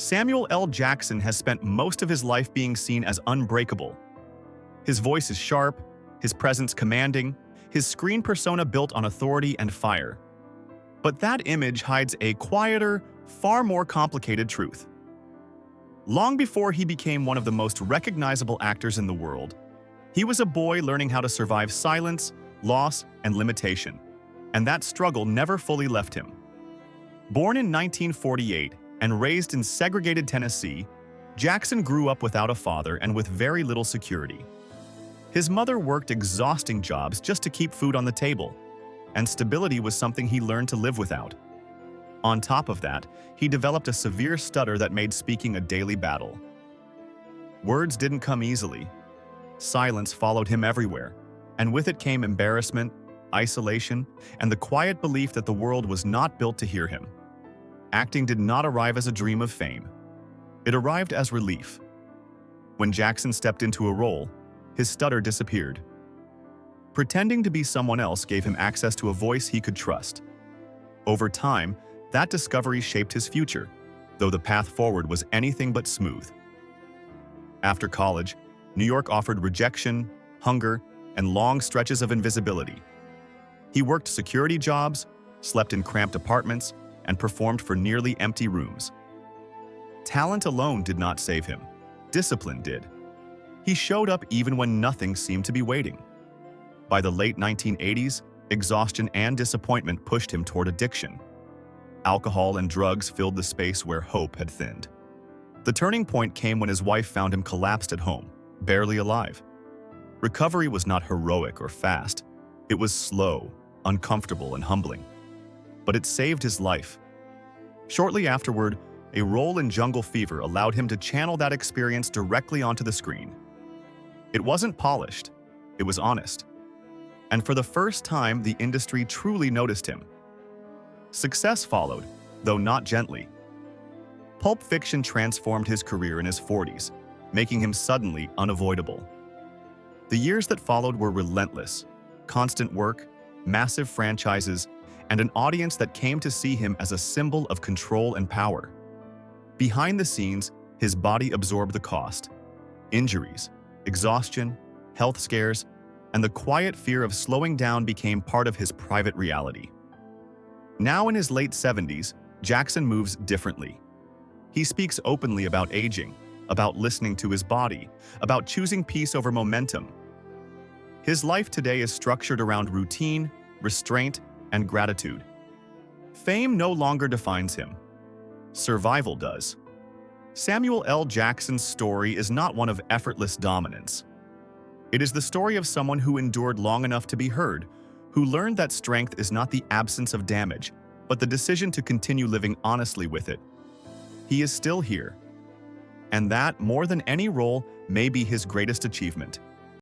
Samuel L. Jackson has spent most of his life being seen as unbreakable. His voice is sharp, his presence commanding, his screen persona built on authority and fire. But that image hides a quieter, far more complicated truth. Long before he became one of the most recognizable actors in the world, he was a boy learning how to survive silence, loss, and limitation, and that struggle never fully left him. Born in 1948 and raised in segregated Tennessee, Jackson grew up without a father and with very little security. His mother worked exhausting jobs just to keep food on the table, and stability was something he learned to live without. On top of that, he developed a severe stutter that made speaking a daily battle. Words didn't come easily. Silence followed him everywhere, and with it came embarrassment, isolation, and the quiet belief that the world was not built to hear him. Acting did not arrive as a dream of fame. It arrived as relief. When Jackson stepped into a role, his stutter disappeared. Pretending to be someone else gave him access to a voice he could trust. Over time, that discovery shaped his future, though the path forward was anything but smooth. After college, New York offered rejection, hunger, and long stretches of invisibility. He worked security jobs, slept in cramped apartments, and performed for nearly empty rooms. Talent alone did not save him. Discipline did. He showed up even when nothing seemed to be waiting. By the late 1980s, exhaustion and disappointment pushed him toward addiction. Alcohol and drugs filled the space where hope had thinned. The turning point came when his wife found him collapsed at home, barely alive. Recovery was not heroic or fast. It was slow, uncomfortable, and humbling. But it saved his life. Shortly afterward, a role in Jungle Fever allowed him to channel that experience directly onto the screen. It wasn't polished, it was honest. And for the first time, the industry truly noticed him. Success followed, though not gently. Pulp Fiction transformed his career in his 40s, making him suddenly unavoidable. The years that followed were relentless: constant work, massive franchises, and an audience that came to see him as a symbol of control and power. Behind the scenes, his body absorbed the cost. Injuries, exhaustion, health scares, and the quiet fear of slowing down became part of his private reality. Now in his late 70s, Jackson moves differently. He speaks openly about aging, about listening to his body, about choosing peace over momentum. His life today is structured around routine, restraint, and gratitude. Fame no longer defines him. Survival does. Samuel L. Jackson's story is not one of effortless dominance. It is the story of someone who endured long enough to be heard, who learned that strength is not the absence of damage, but the decision to continue living honestly with it. He is still here. And that, more than any role, may be his greatest achievement.